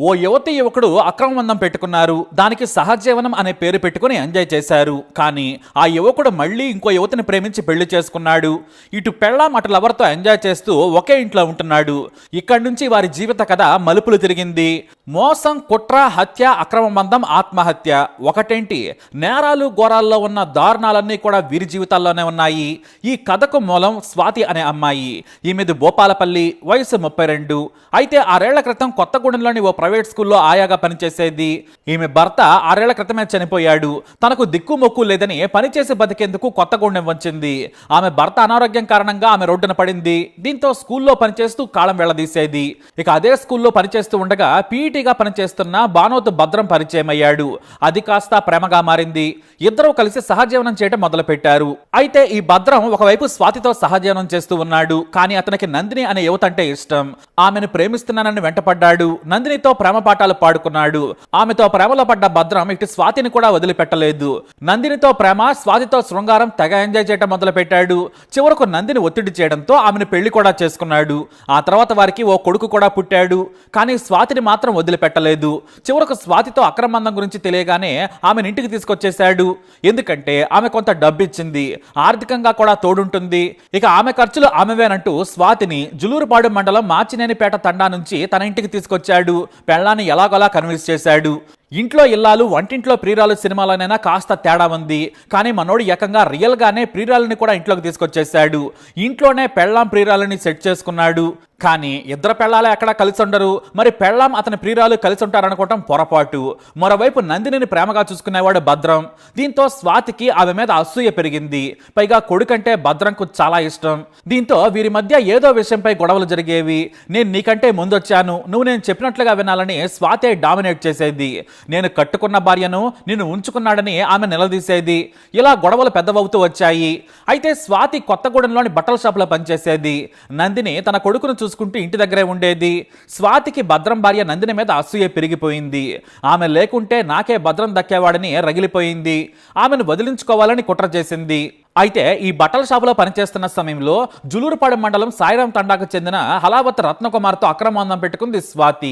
ఓ యువతి యువకుడు అక్రమ బంధం పెట్టుకున్నారు. దానికి సహజీవనం అనే పేరు పెట్టుకుని ఎంజాయ్ చేశారు. కానీ ఆ యువకుడు మళ్ళీ ఇంకో యువతిని ప్రేమించి పెళ్లి చేసుకున్నాడు. ఇటు పెళ్ళాం అటు లవర్తో ఎంజాయ్ చేస్తూ ఒకే ఇంట్లో ఉంటున్నాడు. ఇక్కడి నుంచి వారి జీవిత కథ మలుపులు తిరిగింది. మోసం, కుట్ర, హత్య, అక్రమ బంధం, ఆత్మహత్య ఒకటేంటి, నేరాలు ఘోరాల్లో ఉన్న దారుణాలన్నీ కూడా వీరి జీవితాల్లోనే ఉన్నాయి. ఈ కథకు మూలం స్వాతి అనే అమ్మాయి. ఈమెది భూపాలపల్లి, వయసు 32. అయితే 6 ఏళ్ల క్రితం కొత్తగూడెంలోని ఓ ప్రైవేట్ స్కూల్లో ఆయాగా పనిచేసేది. ఈమె భర్త 6 ఏళ్ల క్రితమే చనిపోయాడు. తనకు దిక్కు మొక్కు లేదని పనిచేసి బతికేందుకు కొత్తగూడెం వచ్చింది. ఆమె భర్త అనారోగ్యం కారణంగా ఆమె రోడ్డున పడింది. దీంతో స్కూల్లో పనిచేస్తూ కాలం వెళ్లదీసేది. ఇక అదే స్కూల్లో పనిచేస్తూ ఉండగా పీఈటీగా పనిచేస్తున్న బానోతు భద్రం పరిచయం అయ్యాడు. అది కాస్త ప్రేమగా మారింది. ఇద్దరూ కలిసి సహజీవనం చేయడం మొదలు పెట్టారు. అయితే ఈ భద్రం ఒకవైపు స్వాతితో సహజీవనం చేస్తూ ఉన్నాడు. కానీ అతనికి నందిని అనే యువత అంటే ఇష్టం. ఆమెను ప్రేమిస్తున్నానని వెంటపడ్డాడు. నందినితో ప్రేమ పాఠాలు పాడుకున్నాడు. ఆమెతో ప్రేమలో పడ్డ భద్రం ఇటు స్వాతిని కూడా వదిలిపెట్టలేదు. నందినితో ప్రేమ, స్వాతితో శృంగారం తెగ ఎంజాయ్ చేయడం మొదలు పెట్టాడు. చివరకు నందిని ఒత్తిడి చేయడంతో ఆమెను పెళ్లి కూడా చేసుకున్నాడు. ఆ తర్వాత వారికి ఓ కొడుకు కూడా పుట్టాడు. కానీ స్వాతిని మాత్రం వదిలిపెట్టలేదు. చివరకు స్వాతితో అక్రమందం గురించి తెలియగానే ఆమెను ఇంటికి తీసుకొచ్చేశాడు. ఎందుకంటే ఆమె కొంత డబ్బు ఇచ్చింది, ఆర్థికంగా కూడా తోడుంటుంది. ఇక ఆమె ఖర్చులు ఆమెవేనంటూ స్వాతిని జులూరుపాడు మండలం మాచినేనిపేట తండా నుంచి తన ఇంటికి తీసుకొచ్చాడు. పెళ్ళాన్ని ఎలాగోలా కన్విన్స్ చేశాడు. ఇంట్లో ఇల్లాలు, వంటింట్లో ప్రియురాలు సినిమాలోనైనా కాస్త తేడా ఉంది. కానీ మనోడు ఏకంగా రియల్ గానే ప్రియురాలని కూడా ఇంట్లోకి తీసుకొచ్చేశాడు. ఇంట్లోనే పెళ్ళాం ప్రియురాలని సెట్ చేసుకున్నాడు. కానీ ఇద్దరు పెళ్ళాలే ఎక్కడా కలిసి ఉండరు. మరి పెళ్ళాం అతని ప్రియురాలు కలిసి ఉంటారనుకోవటం పొరపాటు. మరోవైపు నందినిని ప్రేమగా చూసుకునేవాడు భద్రం. దీంతో స్వాతికి ఆమె మీద అసూయ పెరిగింది. పైగా కొడుకంటే భద్రంకు చాలా ఇష్టం. దీంతో వీరి మధ్య ఏదో విషయంపై గొడవలు జరిగేవి. నేను నీకంటే ముందొచ్చాను, నువ్వు నేను చెప్పినట్లుగా వినాలని స్వాతే డామినేట్ చేసేది. నేను కట్టుకున్న భార్యను నిన్ను ఉంచుకున్నాడని ఆమె నిలదీసేది. ఇలా గొడవలు పెద్దవవుతూ వచ్చాయి. అయితే స్వాతి కొత్తగూడెంలోని బట్టల షాపులో పనిచేసేది. నందిని తన కొడుకును చూసుకుంటూ ఇంటి దగ్గరే ఉండేది. స్వాతికి భద్రం భార్య నందిని మీద అసూయ పెరిగిపోయింది. ఆమె లేకుంటే నాకే భద్రం దక్కేవాడని రగిలిపోయింది. ఆమెను వదిలించుకోవాలని కుట్ర చేసింది. అయితే ఈ బట్టల షాపులో పనిచేస్తున్న సమయంలో జులూరుపాడు మండలం సాయిరాం తండాకు చెందిన హలావత్ రత్నకుమార్తో అక్రమాందం పెట్టుకుంది స్వాతి.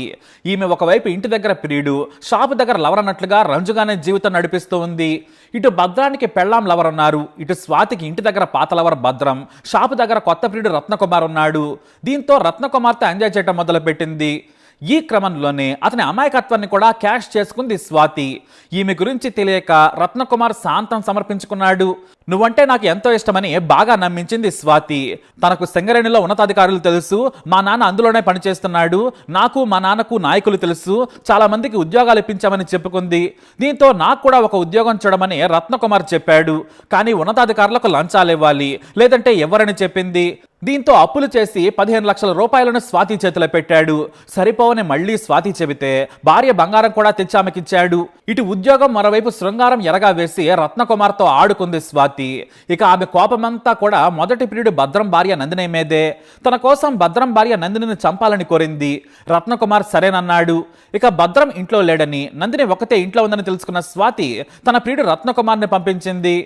ఈమె ఒకవైపు ఇంటి దగ్గర ప్రియుడు, షాపు దగ్గర లవర్ అన్నట్లుగా రంజుగానే జీవితం నడిపిస్తూ ఉంది. ఇటు భద్రానికి పెళ్ళాం లవర్ ఉన్నారు. ఇటు స్వాతికి ఇంటి దగ్గర పాత లవర్ భద్రం, షాపు దగ్గర కొత్త ప్రియుడు రత్నకుమార్ ఉన్నాడు. దీంతో రత్నకుమార్తో ఎంజాయ్ చేయడం మొదలుపెట్టింది. ఈ క్రమంలోనే అతని అమాయకత్వాన్ని కూడా క్యాష్ చేసుకుంది స్వాతి. ఈమె గురించి తెలియక రత్నకుమార్ శాంతం సమర్పించుకున్నాడు. నువ్వంటే నాకు ఎంతో ఇష్టమని బాగా నమ్మించింది స్వాతి. తనకు సింగరేణిలో ఉన్నతాధికారులు తెలుసు, మా నాన్న అందులోనే పనిచేస్తున్నాడు, నాకు మా నాన్నకు నాయకులు తెలుసు, చాలా మందికి ఉద్యోగాలు ఇప్పించామని చెప్పుకుంది. దీంతో నాకు కూడా ఒక ఉద్యోగం చూడమని రత్నకుమార్ చెప్పాడు. కానీ ఉన్నతాధికారులకు లంచాలు ఇవ్వాలి, లేదంటే ఎవరని చెప్పింది. దీంతో అప్పులు చేసి 15 లక్షల రూపాయలను స్వాతి చేతిలో పెట్టాడు. సరిపోవని మళ్లీ స్వాతి చెబితే భార్య బంగారం కూడా తెచ్చి ఆమెకిచ్చాడు. ఇటు ఉద్యోగం, మరోవైపు శృంగారం ఎరగా వేసి రత్నకుమార్తో ఆడుకుంది స్వాతి. ఇక ఆమె కోపమంతా కూడా మొదటి ప్రియుడు భద్రం భార్య నందిని మీదే. తన కోసం భద్రం భార్య నందినిని చంపాలని కోరింది. రత్నకుమార్ సరేనన్నాడు. ఇక భద్రం ఇంట్లో లేడని, నందిని ఒకతే ఇంట్లో ఉందని తెలుసుకున్న స్వాతి తన ప్రియుడు రత్నకుమార్ని పంపించింది.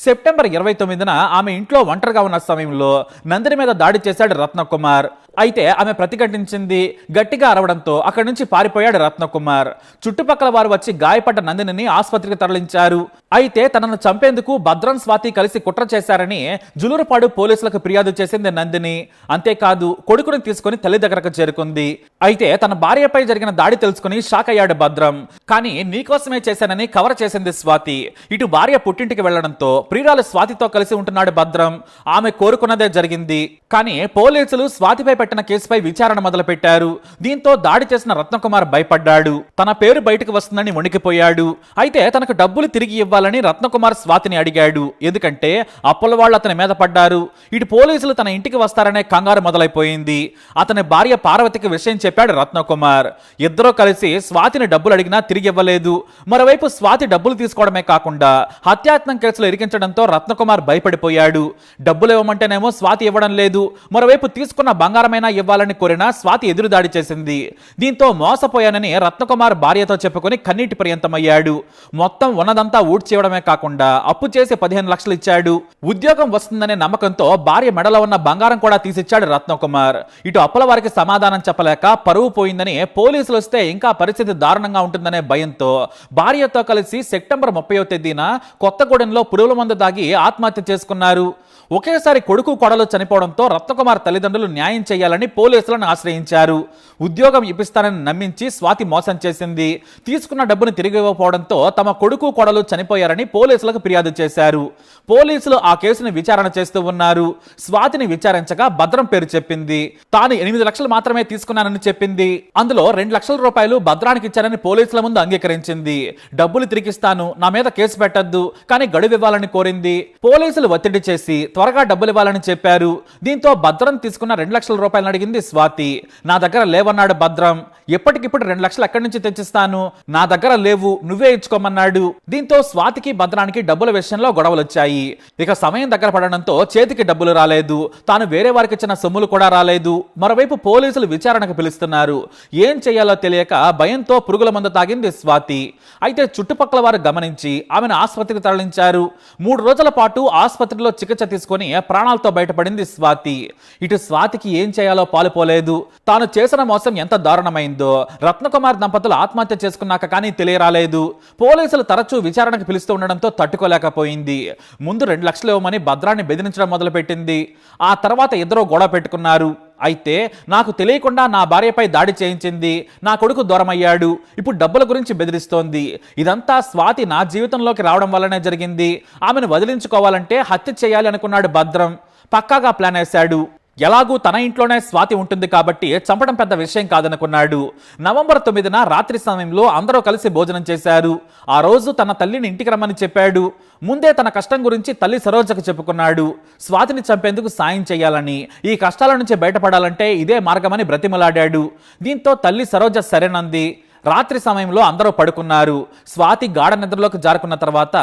సెప్టెంబర్ 29న ఆమె ఇంట్లో ఒంటరిగా ఉన్న సమయంలో నందిని మీద దాడి చేశాడు రత్నకుమార్. అయితే ఆమె ప్రతిఘటించింది. గట్టిగా అరవడంతో అక్కడి నుంచి పారిపోయాడు రత్నకుమార్. చుట్టుపక్కల వారు వచ్చి గాయపడ్డ నందినిని ఆసుపత్రికి తరలించారు. అయితే తనను చంపేందుకు భద్రం, స్వాతి కలిసి కుట్ర చేశారని జులూరుపాడు పోలీసులకు ఫిర్యాదు చేసింది నందిని. అంతేకాదు కొడుకుని తీసుకుని తల్లి దగ్గరకు చేరుకుంది. అయితే తన భార్యపై జరిగిన దాడి తెలుసుకుని షాక్ అయ్యాడు భద్రం. కానీ నీకోసమే చేశానని కవర్ చేసింది స్వాతి. ఇటు భార్య పుట్టింటికి వెళ్లడంతో ప్రియురాలు స్వాతితో కలిసి ఉంటున్నాడు భద్రం. ఆమె కోరుకున్నదే జరిగింది. కానీ పోలీసులు స్వాతిపై పెట్టిన కేసుపై విచారణ మొదలు పెట్టారు. దీంతో దాడి చేసిన రత్నకుమార్ భయపడ్డాడు. తన పేరు బయటకు వస్తుందని వణికిపోయాడు. అయితే తనకు డబ్బులు తిరిగి ఇవ్వాలని రత్నకుమార్ స్వాతిని అడిగాడు. ఎందుకంటే అప్పుల వాళ్ళు అతని మీద పడ్డారు. ఇటు పోలీసులు తన ఇంటికి వస్తారనే కంగారు మొదలైపోయింది. అతని భార్య పార్వతికి విషయం చెప్పాడు రత్నకుమార్. ఇద్దరూ కలిసి స్వాతిని డబ్బులు అడిగినా తిరిగి ఇవ్వలేదు. మరోవైపు స్వాతి డబ్బులు తీసుకోవడమే కాకుండా హత్యాయత్నం కేసులో ఇరికించడంతో రత్నకుమార్ భయపడిపోయాడు. డబ్బులు ఇవ్వమంటేనేమో స్వాతి ఇవ్వడం లేదు. మరోవైపు తీసుకున్న బంగారం ఇవ్వాలని కోరిన స్వాతి ఎదురుదాడి చేసింది. దీంతో మోసపోయానని రత్నకుమార్ భార్యతో చెప్పుకొని కన్నీటి పర్యంతమయ్యాడు. మొత్తం ఉన్నదంతా ఊడ్చి ఇవ్వడమే కాకుండా అప్పు చేసి 15 లక్షలు ఇచ్చాడు. ఉద్యోగం వస్తుందనే నమ్మకంతో భార్య మెడలో ఉన్న బంగారం కూడా తీసిచ్చాడు రత్నకుమార్. ఇటు అప్పుల వారికి సమాధానం చెప్పలేక పరువు పోయిందని పోలీసులు వస్తే ఇంకా పరిస్థితి దారుణంగా ఉంటుందనే భయంతో భార్యతో కలిసి సెప్టెంబర్ 30వ తేదీన కొత్తగూడెంలో పురుగుల మందు దాగి ఆత్మహత్య చేసుకున్నారు. ఒకేసారి కొడుకు కొడలు చనిపోవడంతో రత్నకుమార్ తల్లిదండ్రులు న్యాయం చేయాలని పోలీసులను ఆశ్రయించారు. ఉద్యోగం ఇప్పిస్తానని నమ్మించి స్వాతి మోసం చేసింది. తీసుకున్న డబ్బును తిరిగి ఇవ్వకపోవడంతో తమ కొడుకు కొడలు చనిపోయారని పోలీసులకు ఫిర్యాదు చేశారు. పోలీసులు ఆ కేసును విచారణ చేస్తూ ఉన్నారు. స్వాతిని విచారించగా భద్రం పేరు చెప్పింది. తాను 8 లక్షలు మాత్రమే తీసుకున్నానని చెప్పింది. అందులో 2 లక్షల రూపాయలు భద్రానికి ఇచ్చారని పోలీసుల ముందు అంగీకరించింది. డబ్బులు తిరిగిస్తాను, నా మీద కేసు పెట్టద్దు, కానీ గడువు ఇవ్వాలని కోరింది. పోలీసులు ఒత్తిడి చేసి త్వరగా డబ్బులు ఇవ్వాలని చెప్పారు. దీంతో భద్రం తీసుకున్న 2 లక్షల రూపాయలు అడిగింది స్వాతి. నా దగ్గర లేవన్నాడు భద్రం. ఎప్పటికిప్పుడు 2 లక్షలు ఎక్కడి నుంచి తెచ్చిస్తాను, నా దగ్గర లేవు, నువ్వే ఇచ్చుకోమన్నాడు. దీంతో స్వాతికి భద్రానికి డబ్బుల విషయంలో గొడవలు వచ్చాయి. ఇక సమయం దగ్గర పడడంతో చేతికి డబ్బులు రాలేదు. తాను వేరే వారికి ఇచ్చిన సొమ్ములు కూడా రాలేదు. మరోవైపు పోలీసులు విచారణకు పిలుస్తున్నారు. ఏం చేయాలో తెలియక భయంతో పురుగుల మందు తాగింది స్వాతి. అయితే చుట్టుపక్కల వారు గమనించి ఆమెను ఆసుపత్రికి తరలించారు. 3 రోజుల పాటు ఆసుపత్రిలో చికిత్స తీసుకుని ప్రాణాలతో బయటపడింది స్వాతి. ఇటు స్వాతికి ఏం చేయాలో పాలుపోలేదు. తాను చేసిన మోసం ఎంత దారుణమైందో రత్నకుమార్ దంపతులు ఆత్మహత్య చేసుకున్నాక కానీ తెలియరాలేదు. పోలీసులు తరచూ విచారణకు పిలుస్తూ ఉండడంతో తట్టుకోలేకపోయింది. ముందు 2 లక్షలు ఇవ్వమని భద్రాన్ని బెదిరించడం మొదలుపెట్టింది. ఆ తర్వాత ఇద్దరు గొడవ పెట్టుకున్నారు. అయితే నాకు తెలియకుండా నా భార్యపై దాడి చేయించింది, నా కొడుకు దూరమయ్యాడు, ఇప్పుడు డబ్బుల గురించి బెదిరిస్తోంది. ఇదంతా స్వాతి నా జీవితంలోకి రావడం వల్లనే జరిగింది. ఆమెను వదిలించుకోవాలంటే హత్య చేయాలి అనుకున్నాడు భద్రం. పక్కాగా ప్లాన్ వేశాడు. ఎలాగూ తన ఇంట్లోనే స్వాతి ఉంటుంది కాబట్టి చంపడం పెద్ద విషయం కాదనుకున్నాడు. నవంబర్ 9న రాత్రి సమయంలో అందరూ కలిసి భోజనం చేశారు. ఆ రోజు తన తల్లిని ఇంటికి రమ్మని చెప్పాడు. ముందే తన కష్టం గురించి తల్లి సరోజకు చెప్పుకున్నాడు. స్వాతిని చంపేందుకు సాయం చేయాలని, ఈ కష్టాల నుంచి బయటపడాలంటే ఇదే మార్గమని బ్రతిమలాడాడు. దీంతో తల్లి సరోజ సరేనంది. రాత్రి సమయంలో అందరూ పడుకున్నారు. స్వాతి గాఢ నిద్రలోకి జారుకున్న తర్వాత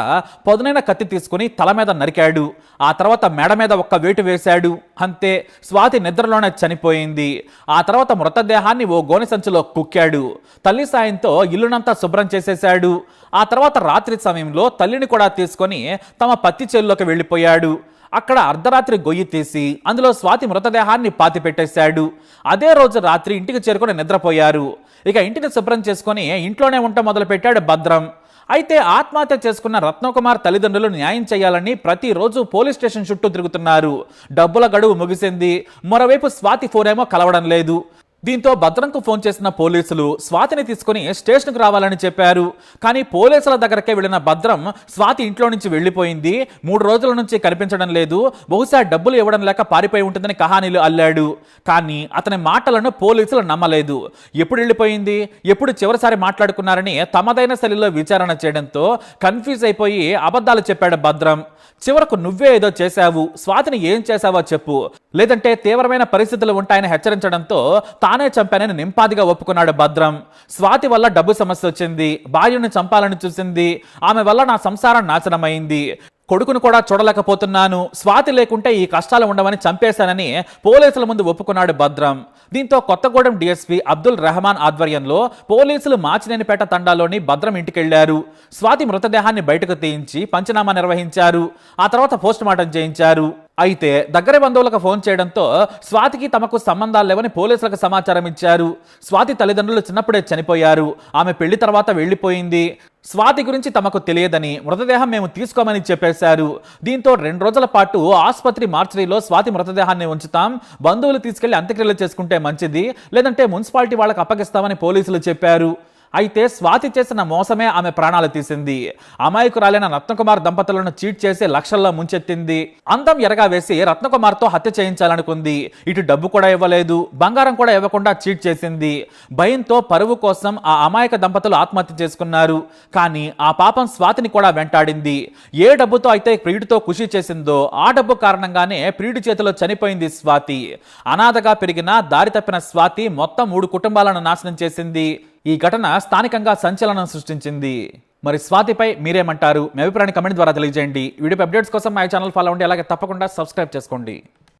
పదునైన కత్తి తీసుకుని తల మీద నరికాడు. ఆ తర్వాత మెడ మీద ఒక్క వేటు వేశాడు. అంతే, స్వాతి నిద్రలోనే చనిపోయింది. ఆ తర్వాత మృతదేహాన్ని ఓ గోనె సంచిలో కుక్కాడు. తల్లి సాయంతో ఇల్లునంతా శుభ్రం చేసేశాడు. ఆ తర్వాత రాత్రి సమయంలో తల్లిని కూడా తీసుకొని తమ పత్తి చేల్లోకి వెళ్ళిపోయాడు. అక్కడ అర్ధరాత్రి గొయ్యి తీసి అందులో స్వాతి మృతదేహాన్ని పాతిపెట్టేశాడు. అదే రోజు రాత్రి ఇంటికి చేరుకొని నిద్రపోయారు. ఇక ఇంటిని శుభ్రం చేసుకొని ఇంట్లోనే ఉండటం మొదలుపెట్టాడు భద్రం. అయితే ఆత్మహత్య చేసుకున్న రత్నకుమార్ తల్లిదండ్రులు న్యాయం చేయాలని ప్రతిరోజు పోలీస్ స్టేషన్ చుట్టూ తిరుగుతున్నారు. డబ్బుల గడువు ముగిసింది. మరోవైపు స్వాతి ఫోన్ ఏమో కలవడం లేదు. దీంతో భద్రంకు ఫోన్ చేసిన పోలీసులు స్వాతిని తీసుకుని స్టేషన్కు రావాలని చెప్పారు. కానీ పోలీసుల దగ్గరకే వెళ్లిన భద్రం స్వాతి ఇంట్లో నుంచి వెళ్లిపోయింది, 3 రోజుల నుంచి కనిపించడం లేదు, బహుశా డబ్బులు ఇవ్వడం లేక పారిపోయి ఉంటుందని కహానీలు అల్లాడు. కానీ అతని మాటలను పోలీసులు నమ్మలేదు. ఎప్పుడు వెళ్ళిపోయింది, ఎప్పుడు చివరిసారి మాట్లాడుకున్నారని తమదైన శైలిలో విచారణ చేయడంతో కన్ఫ్యూజ్ అయిపోయి అబద్ధాలు చెప్పాడు భద్రం. చివరకు నువ్వే ఏదో చేశావు, స్వాతిని ఏం చేశావో చెప్పు, లేదంటే తీవ్రమైన పరిస్థితులు ఉంటాయని హెచ్చరించడంతో తానే చంపానని నింపాదిగా ఒప్పుకున్నాడు భద్రం. స్వాతి వల్ల డబ్బు సమస్య వచ్చింది, భార్యను చంపాలని చూసింది, ఆమె వల్ల నా సంసారం నాశనమైంది, కొడుకును కూడా చూడలేకపోతున్నాను, స్వాతి లేకుంటే ఈ కష్టాలు ఉండవని చంపేశానని పోలీసుల ముందు ఒప్పుకున్నాడు భద్రం. దీంతో కొత్తగూడెం డీఎస్పీ అబ్దుల్ రెహమాన్ ఆధ్వర్యంలో పోలీసులు మాచినేనిపేట తండాలోని భద్రం ఇంటికెళ్లారు. స్వాతి మృతదేహాన్ని బయటకు తీయించి పంచనామా నిర్వహించారు. ఆ తర్వాత పోస్టుమార్టం చేయించారు. అయితే దగ్గర బంధువులకు ఫోన్ చేయడంతో స్వాతికి తమకు సంబంధాలు లేవని పోలీసులకు సమాచారం ఇచ్చారు. స్వాతి తల్లిదండ్రులు చిన్నప్పుడే చనిపోయారు, ఆమె పెళ్లి తర్వాత వెళ్లిపోయింది, స్వాతి గురించి తమకు తెలియదని, మృతదేహం మేము తీసుకోమని చెప్పేశారు. దీంతో 2 రోజుల పాటు ఆసుపత్రి మార్చరీలో స్వాతి మృతదేహాన్ని ఉంచుతాం, బంధువులు తీసుకెళ్లి అంత్యక్రియలు చేసుకుంటే మంచిది, లేదంటే మున్సిపాలిటీ వాళ్ళకి అప్పగిస్తామని పోలీసులు చెప్పారు. అయితే స్వాతి చేసిన మోసమే ఆమె ప్రాణాలు తీసింది. అమాయకురాలైన రత్నకుమార్ దంపతులను చీట్ చేసి లక్షల్లో ముంచెత్తింది. అందం ఎరగా వేసి రత్నకుమార్తో హత్య చేయించాలనుకుంది. ఇటు డబ్బు కూడా ఇవ్వలేదు, బంగారం కూడా ఇవ్వకుండా చీట్ చేసింది. భయంతో పరువు కోసం ఆ అమాయక దంపతులు ఆత్మహత్య చేసుకున్నారు. కానీ ఆ పాపం స్వాతిని కూడా వెంటాడింది. ఏ డబ్బుతో అయితే ప్రియుడితో ఖుషి చేసిందో ఆ డబ్బు కారణంగానే ప్రియుడి చేతిలో చనిపోయింది స్వాతి. అనాథగా పెరిగిన దారి తప్పిన స్వాతి మొత్తం 3 కుటుంబాలను నాశనం చేసింది. ఈ ఘటన స్థానికంగా సంచలనం సృష్టించింది. మరి స్వాతిపై మీరేమంటారు? మీ అభిప్రాయాన్ని కమెంట్ ద్వారా తెలియజేయండి. వీడియో అప్డేట్స్ కోసం మా ఛానల్ ఫాలో అవ్వండి, అలాగే తప్పకుండా సబ్స్క్రైబ్ చేసుకోండి.